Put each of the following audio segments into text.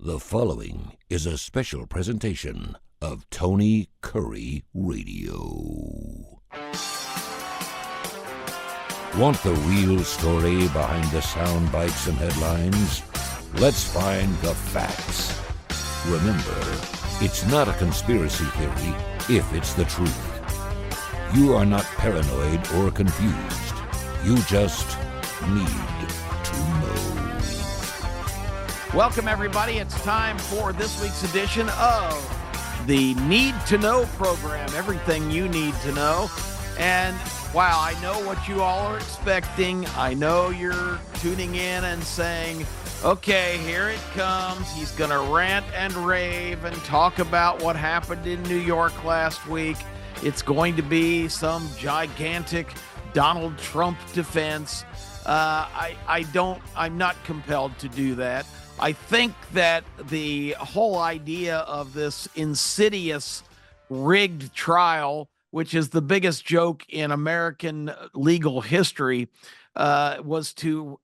The following is a special presentation of Tony Kurre Radio. Want the real story behind the sound bites and headlines? Let's find the facts. Remember, it's not a conspiracy theory if it's the truth. You are not paranoid or confused. You just need to know. Welcome, everybody. It's time for this week's edition of the Need to Know program. Everything you need to know. And wow, I know what you all are expecting. I know you're tuning in and saying, okay, here it comes. He's going to rant and rave and talk about what happened in New York last week. It's going to be some gigantic Donald Trump defense. I'm not compelled to do that. I think that the whole idea of this insidious rigged trial, which is the biggest joke in American legal history, was to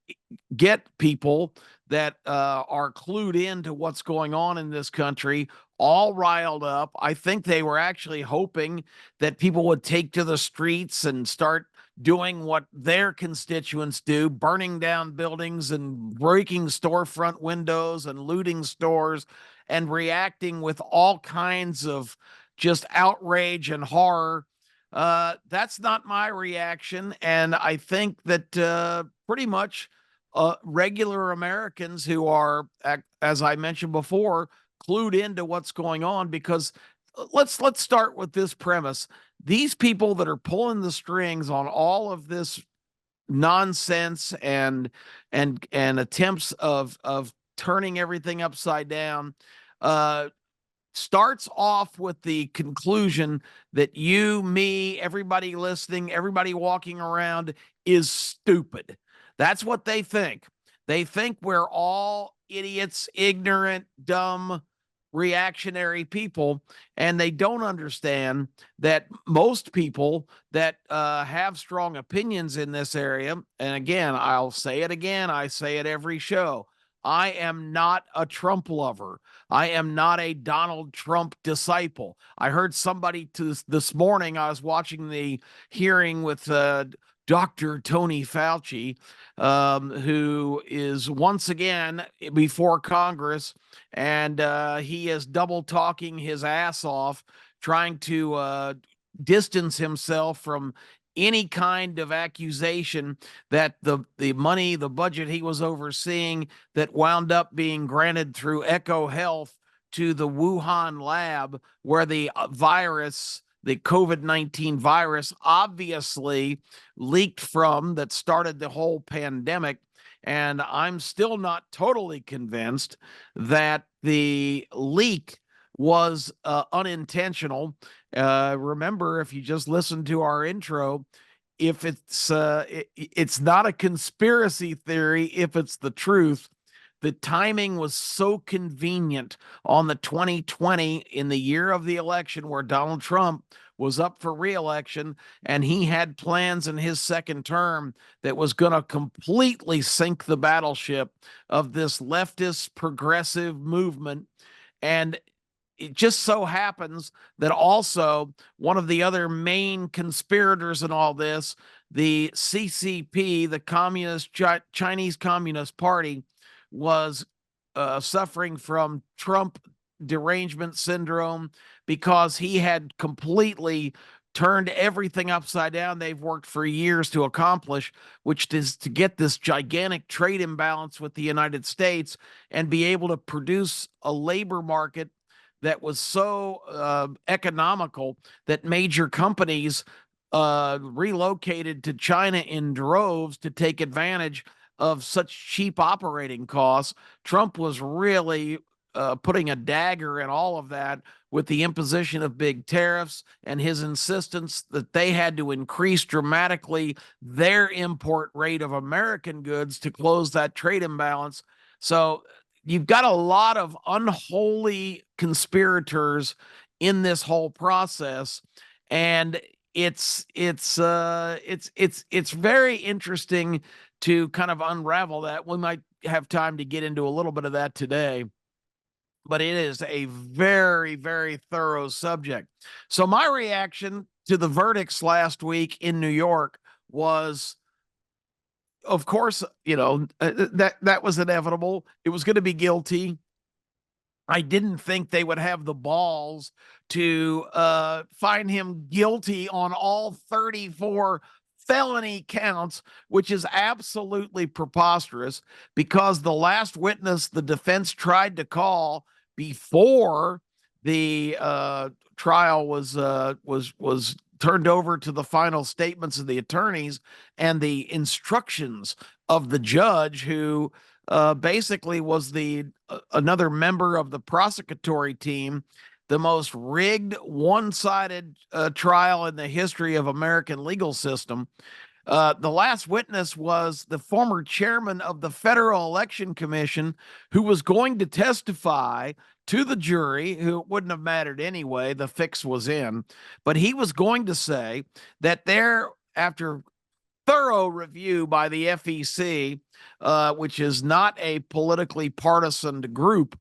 get people that are clued into what's going on in this country all riled up. I think they were actually hoping that people would take to the streets and start doing what their constituents do, burning down buildings and breaking storefront windows and looting stores and reacting with all kinds of just outrage and horror. That's not my reaction. And I think that pretty much regular Americans who are, as I mentioned before, clued into what's going on, because let's start with this premise. These people that are pulling the strings on all of this nonsense and attempts of turning everything upside down starts off with the conclusion that you, me, everybody listening, everybody walking around is stupid. That's what they think. They think we're all idiots, ignorant, dumb, reactionary people, and they don't understand that most people that have strong opinions in this area, and again, I'll say it again, I say it every show, I am not a Trump lover. I am not a Donald Trump disciple. I heard somebody this morning, I was watching the hearing with Dr. Tony Fauci, who is once again before Congress, and he is double talking his ass off, trying to distance himself from any kind of accusation that the money, the budget he was overseeing that wound up being granted through Echo Health to the Wuhan lab where the virus, the COVID-19 virus, obviously leaked from, that started the whole pandemic. And I'm still not totally convinced that the leak was unintentional. Remember, if you just listen to our intro, if it's not a conspiracy theory, if it's the truth. The timing was so convenient on the 2020, in the year of the election where Donald Trump was up for re-election, and he had plans in his second term that was going to completely sink the battleship of this leftist progressive movement. And it just so happens that also one of the other main conspirators in all this, the CCP, the Chinese Communist Party, was suffering from Trump derangement syndrome because he had completely turned everything upside down they've worked for years to accomplish, which is to get this gigantic trade imbalance with the United States and be able to produce a labor market that was so economical that major companies relocated to China in droves to take advantage of such cheap operating costs. Trump was really putting a dagger in all of that with the imposition of big tariffs and his insistence that they had to increase dramatically their import rate of American goods to close that trade imbalance. So you've got a lot of unholy conspirators in this whole process, and it's very interesting to kind of unravel that. We might have time to get into a little bit of that today. but it is a very, very thorough subject. So my reaction to the verdicts last week in New York was, of course, that was inevitable. It was going to be guilty. I didn't think they would have the balls to find him guilty on all 34 felony counts, which is absolutely preposterous, because the last witness the defense tried to call before the trial was turned over to the final statements of the attorneys and the instructions of the judge, who basically was the another member of the prosecutory team, the most rigged, one-sided trial in the history of American legal system. The last witness was the former chairman of the Federal Election Commission, who was going to testify to the jury, who it wouldn't have mattered anyway. The fix was in. But he was going to say that there, after thorough review by the FEC, which is not a politically partisan group,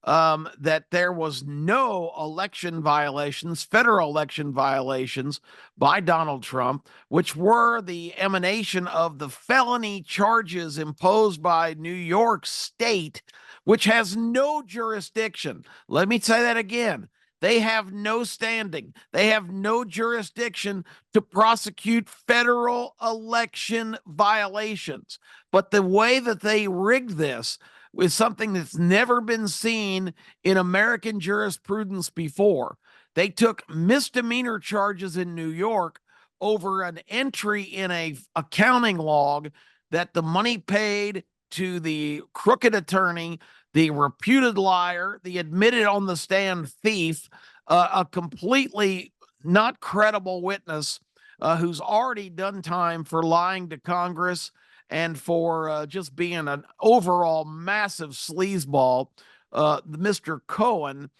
that there was no election violations, federal election violations by Donald Trump, which were the emanation of the felony charges imposed by New York State, which has no jurisdiction. Let me say that again. They have no standing. They have no jurisdiction to prosecute federal election violations. But the way that they rigged this is something that's never been seen in American jurisprudence before. They took misdemeanor charges in New York over an entry in a accounting log that the money paid to the crooked attorney, the reputed liar, the admitted on the stand thief, a completely not credible witness who's already done time for lying to Congress and for just being an overall massive sleazeball, Mr. Cohen.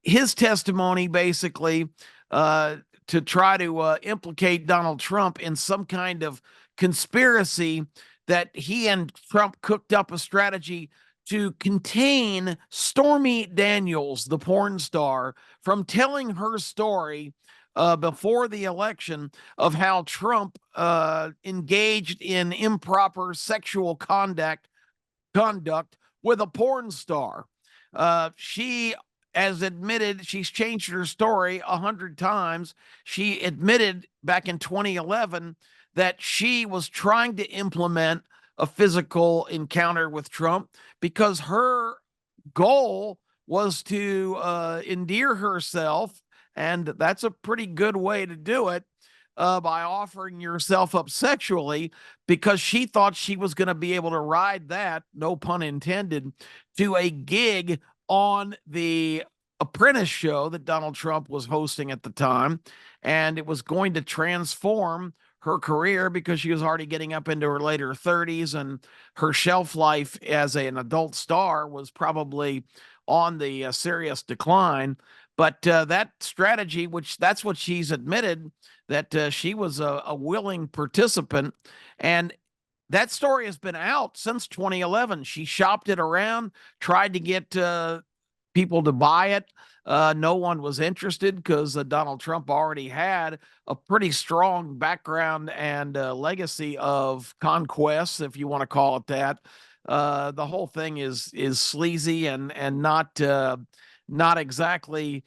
His testimony basically to try to implicate Donald Trump in some kind of conspiracy that he and Trump cooked up a strategy to contain Stormy Daniels, the porn star, from telling her story before the election of how Trump engaged in improper sexual conduct with a porn star. She has admitted, she's changed her story 100 times. She admitted back in 2011 that she was trying to implement a physical encounter with Trump because her goal was to endear herself, and that's a pretty good way to do it, by offering yourself up sexually, because she thought she was going to be able to ride that, no pun intended, to a gig on the Apprentice show that Donald Trump was hosting at the time. And it was going to transform her career because she was already getting up into her later 30s, and her shelf life as an adult star was probably on the serious decline. But that strategy, which that's what she's admitted, that she was a willing participant. And that story has been out since 2011. She shopped it around, tried to get people to buy it. No one was interested because Donald Trump already had a pretty strong background and legacy of conquests, if you want to call it that. The whole thing is sleazy and not exactly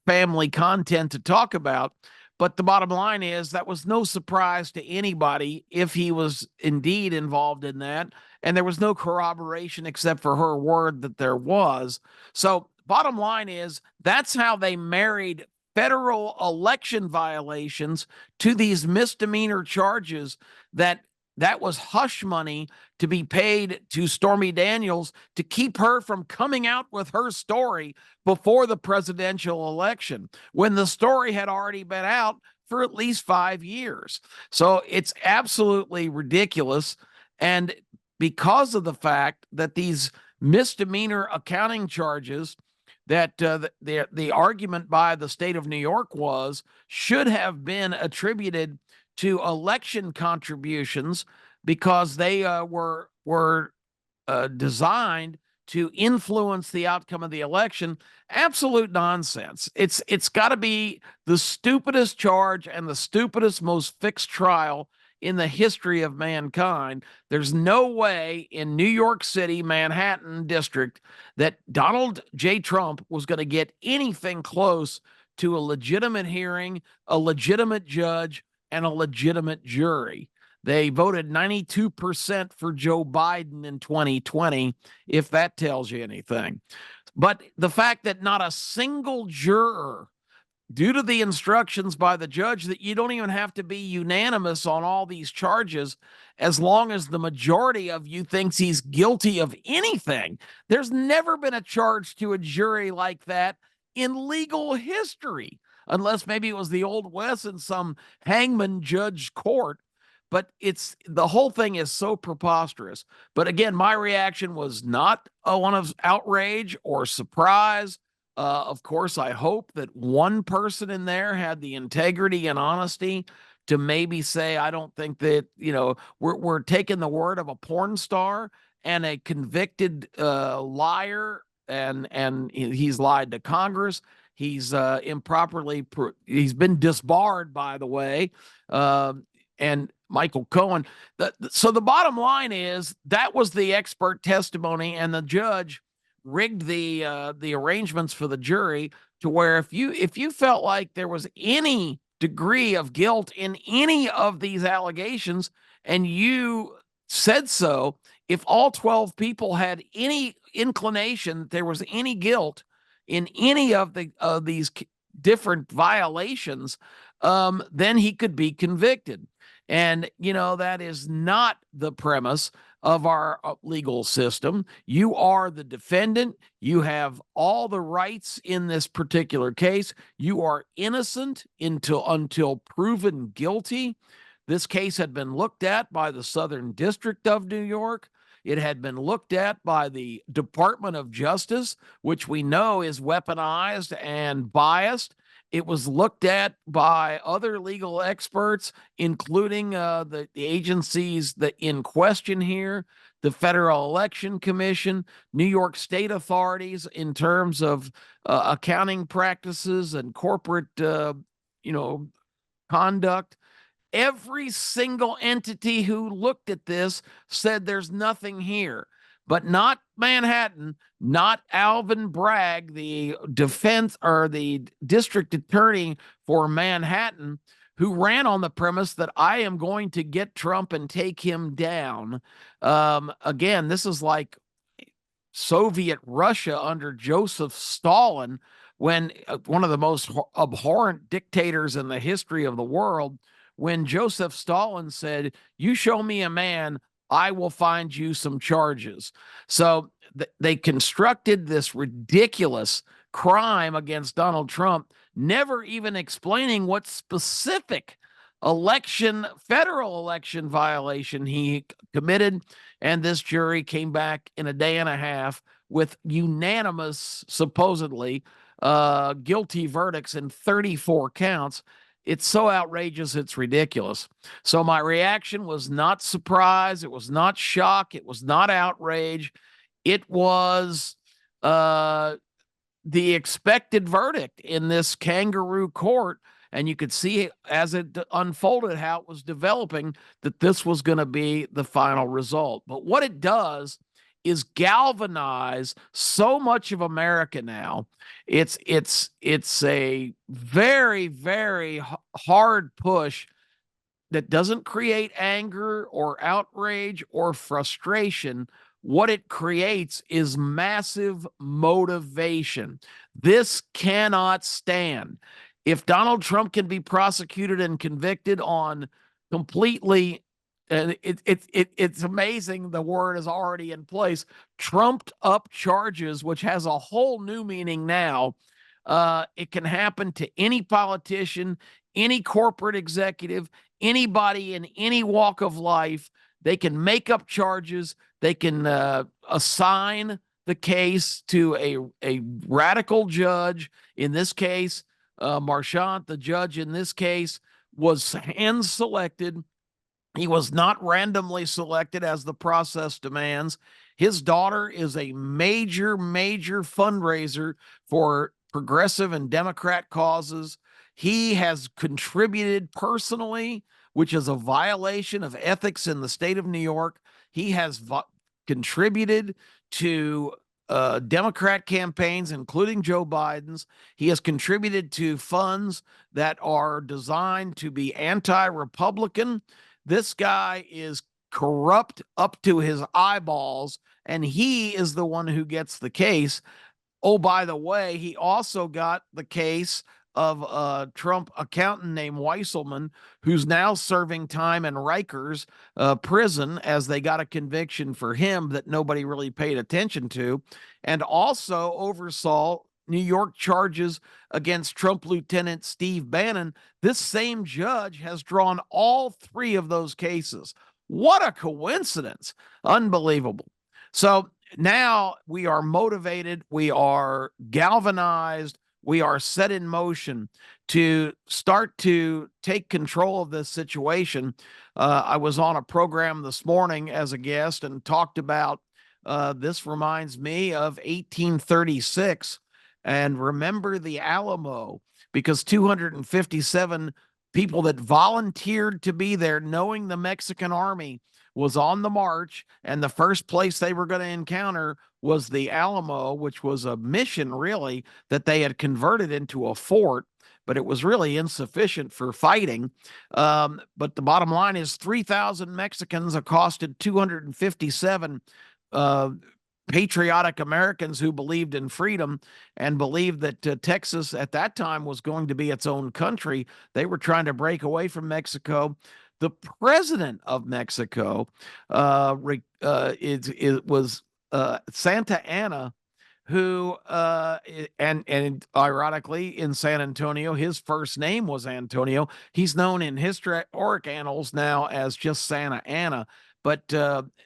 family content to talk about. But the bottom line is that was no surprise to anybody if he was indeed involved in that. And there was no corroboration except for her word that there was. So bottom line is that's how they married federal election violations to these misdemeanor charges that was hush money to be paid to Stormy Daniels to keep her from coming out with her story before the presidential election, when the story had already been out for at least 5 years. So it's absolutely ridiculous. And because of the fact that these misdemeanor accounting charges that the argument by the state of New York was should have been attributed to election contributions, because they were designed to influence the outcome of the election. Absolute nonsense. It's got to be the stupidest charge and the stupidest, most fixed trial in the history of mankind. There's no way in New York City, Manhattan district, that Donald J. Trump was going to get anything close to a legitimate hearing, a legitimate judge, and a legitimate jury. They voted 92% for Joe Biden in 2020, if that tells you anything. But the fact that not a single juror, due to the instructions by the judge that you don't even have to be unanimous on all these charges, as long as the majority of you thinks he's guilty of anything. There's never been a charge to a jury like that in legal history, unless maybe it was the Old West in some hangman judge court. But the whole thing is so preposterous. But again, my reaction was not one of outrage or surprise. Of course, I hope that one person in there had the integrity and honesty to maybe say, I don't think that, we're taking the word of a porn star and a convicted liar, and he's lied to Congress. He's he's been disbarred, by the way, and Michael Cohen. So the bottom line is that was the expert testimony, and the judge rigged the arrangements for the jury to where if you felt like there was any degree of guilt in any of these allegations and you said so, if all 12 people had any inclination that there was any guilt in any of these different violations, then he could be convicted. And, that is not the premise of our legal system. You are the defendant. You have all the rights in this particular case. You are innocent until proven guilty. This case had been looked at by the Southern District of New York. It had been looked at by the Department of Justice, which we know is weaponized and biased. It was looked at by other legal experts, including the agencies that in question here, the Federal Election Commission, New York State authorities in terms of accounting practices and corporate, conduct. Every single entity who looked at this said there's nothing here. But not Manhattan, not Alvin Bragg, the defense or the district attorney for Manhattan, who ran on the premise that I am going to get Trump and take him down. Again, this is like Soviet Russia under Joseph Stalin, when one of the most abhorrent dictators in the history of the world, when Joseph Stalin said, "You show me a man, I will find you some charges." So they constructed this ridiculous crime against Donald Trump, never even explaining what specific federal election violation he committed. And this jury came back in a day and a half with unanimous, supposedly, guilty verdicts in 34 counts. It's so outrageous, it's ridiculous. So my reaction was not surprise. It was not shock. It was not outrage. It was the expected verdict in this kangaroo court. And you could see as it unfolded how it was developing that this was going to be the final result. But what it does is galvanize so much of America now. It's a very, very hard push that doesn't create anger or outrage or frustration. What it creates is massive motivation. This cannot stand. If Donald Trump can be prosecuted and convicted on completely, and it's amazing the word is already in place, trumped up charges, which has a whole new meaning now. It can happen to any politician, any corporate executive, anybody in any walk of life. They can make up charges. They can assign the case to a radical judge. In this case, Marchant, the judge in this case, was hand-selected. He was not randomly selected as the process demands. His daughter is a major, major fundraiser for progressive and Democrat causes. He has contributed personally, which is a violation of ethics in the state of New York. He has contributed to Democrat campaigns, including Joe Biden's. He has contributed to funds that are designed to be anti-Republican. This guy is corrupt up to his eyeballs, and he is the one who gets the case. Oh, by the way, he also got the case of a Trump accountant named Weisselman, who's now serving time in Rikers prison, as they got a conviction for him that nobody really paid attention to, and also oversaw New York charges against Trump Lieutenant Steve Bannon. This same judge has drawn all three of those cases. What a coincidence. Unbelievable. So now we are motivated, we are galvanized, we are set in motion to start to take control of this situation. I was on a program this morning as a guest and talked about this reminds me of 1836. And remember the Alamo, because 257 people that volunteered to be there, knowing the Mexican army was on the march, and the first place they were going to encounter was the Alamo, which was a mission, really, that they had converted into a fort, but it was really insufficient for fighting. But the bottom line is 3,000 Mexicans accosted 257 patriotic Americans who believed in freedom and believed that Texas at that time was going to be its own country. They were trying to break away from Mexico. The president of Mexico was Santa Anna, who and ironically in San Antonio, his first name was Antonio. He's known in historic annals now as just Santa Anna. But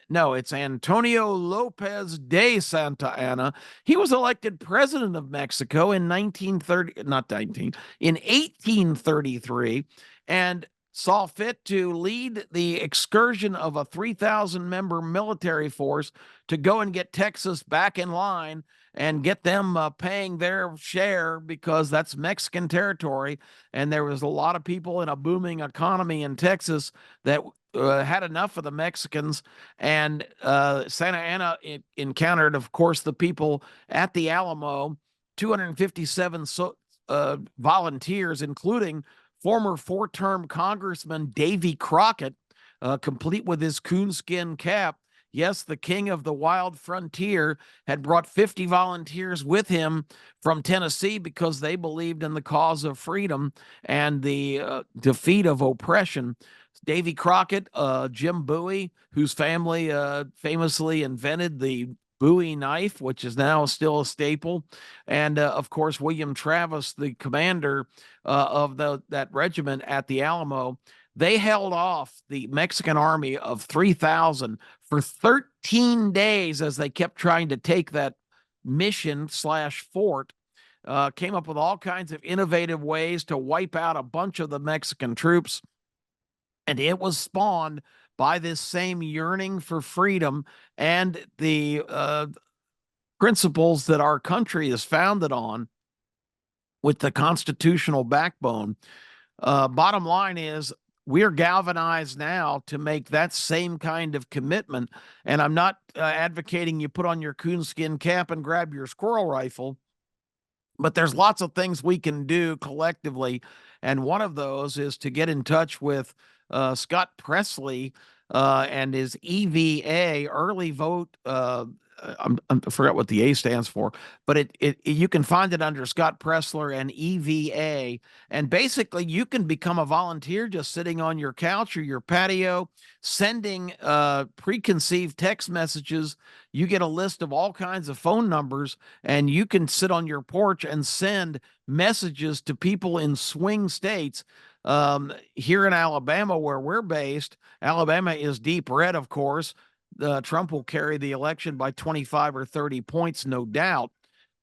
no, it's Antonio Lopez de Santa Anna. He was elected president of Mexico in 1833, and saw fit to lead the excursion of a 3,000-member military force to go and get Texas back in line and get them paying their share, because that's Mexican territory. And there was a lot of people in a booming economy in Texas that had enough of the Mexicans. And Santa Anna encountered, of course, the people at the Alamo, 257 volunteers, including former four-term Congressman Davy Crockett, complete with his coonskin cap. Yes, the king of the wild frontier had brought 50 volunteers with him from Tennessee because they believed in the cause of freedom and the defeat of oppression. Davy Crockett, Jim Bowie, whose family famously invented the Bowie knife, which is now still a staple, and of course William Travis, the commander of that regiment at the Alamo. They held off the Mexican army of 3,000 for 13 days as they kept trying to take that mission/fort. Came up with all kinds of innovative ways to wipe out a bunch of the Mexican troops, and it was spawned by this same yearning for freedom and the principles that our country is founded on, with the constitutional backbone. Bottom line is, we're galvanized now to make that same kind of commitment. And I'm not advocating you put on your coonskin cap and grab your squirrel rifle, but there's lots of things we can do collectively. And one of those is to get in touch with Scott Presley and his EVA, early vote. I forgot what the A stands for, but you can find it under Scott Pressler and EVA. And basically, you can become a volunteer just sitting on your couch or your patio, sending preconceived text messages. You get a list of all kinds of phone numbers, and you can sit on your porch and send messages to people in swing states. Here in Alabama, where we're based, Alabama is deep red, of course. Trump will carry the election by 25 or 30 points, no doubt.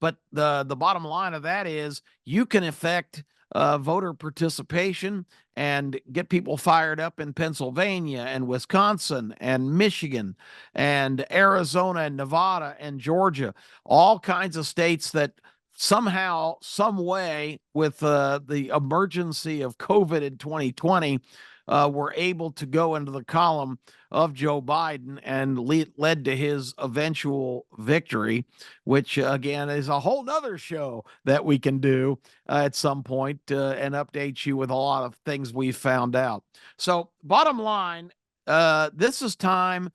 But the bottom line of that is, you can affect voter participation and get people fired up in Pennsylvania and Wisconsin and Michigan and Arizona and Nevada and Georgia, all kinds of states that somehow, some way, with the emergency of COVID in 2020, were able to go into the column of Joe Biden and led to his eventual victory, which again is a whole nother show that we can do at some point and update you with a lot of things we found out. So bottom line, this is time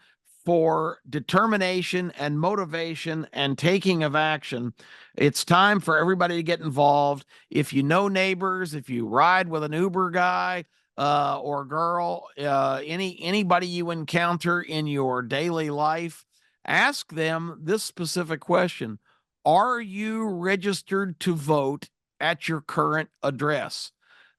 for determination and motivation and taking of action. It's time for everybody to get involved. If you know neighbors, if you ride with an Uber guy, or girl, anybody you encounter in your daily life, ask them this specific question: are you registered to vote at your current address?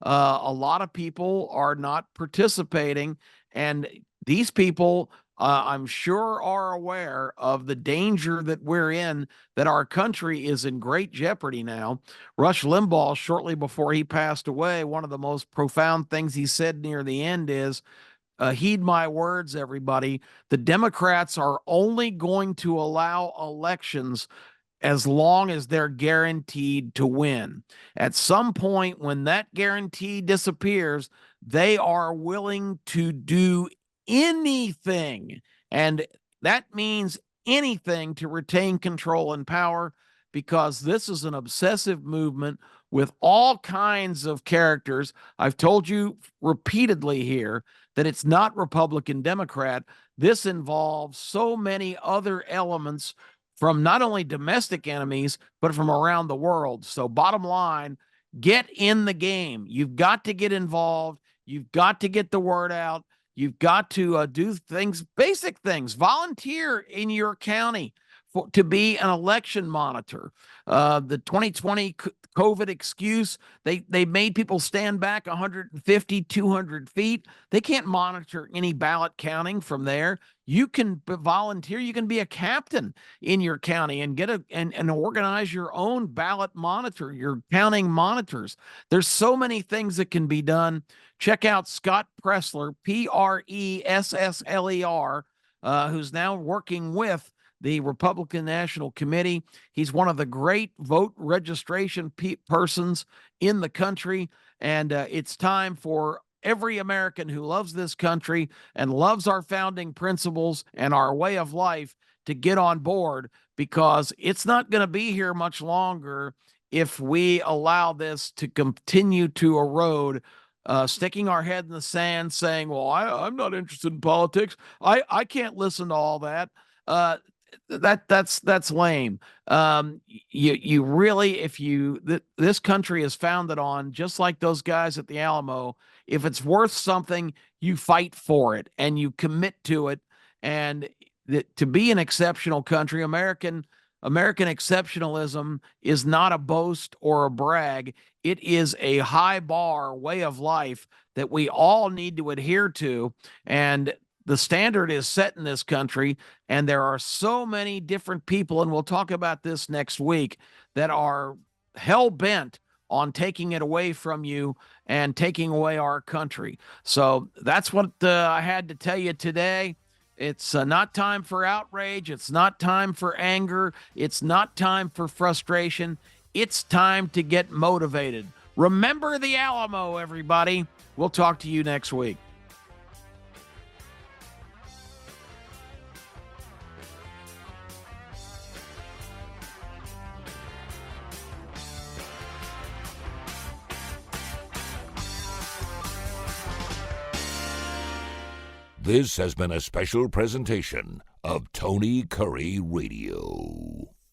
A lot of people are not participating, and these people, I'm sure, are aware of the danger that we're in, that our country is in great jeopardy now. Rush Limbaugh, shortly before he passed away, one of the most profound things he said near the end is, heed my words, everybody. The Democrats are only going to allow elections as long as they're guaranteed to win. At some point, when that guarantee disappears, they are willing to do anything. And that means anything to retain control and power, because this is an obsessive movement with all kinds of characters. I've told you repeatedly here that it's not Republican, Democrat. This involves so many other elements from not only domestic enemies, but from around the world. So bottom line, get in the game. You've got to get involved. You've got to get the word out. You've got to do things, basic things. Volunteer in your county to be an election monitor. The 2020 COVID excuse, they made people stand back 150, 200 feet. They can't monitor any ballot counting from there. You can volunteer. You can be a captain in your county and get and organize your own ballot monitor, your counting monitors. There's so many things that can be done. Check out Scott Pressler, Pressler, who's now working with the Republican National Committee. He's one of the great vote registration persons in the country. And it's time for every American who loves this country and loves our founding principles and our way of life to get on board, because it's not going to be here much longer if we allow this to continue to erode. Sticking our head in the sand saying, well, I'm not interested in politics. I can't listen to all that. That's lame. You really, if this country is founded on, just like those guys at the Alamo, if it's worth something, you fight for it and you commit to it. And to be an exceptional country, American exceptionalism is not a boast or a brag. It is a high bar way of life that we all need to adhere to. And the standard is set in this country, and there are so many different people, and we'll talk about this next week, that are hell-bent on taking it away from you and taking away our country. So that's what I had to tell you today. It's not time for outrage. It's not time for anger. It's not time for frustration. It's time to get motivated. Remember the Alamo, everybody. We'll talk to you next week. This has been a special presentation of Tony Kurre Radio.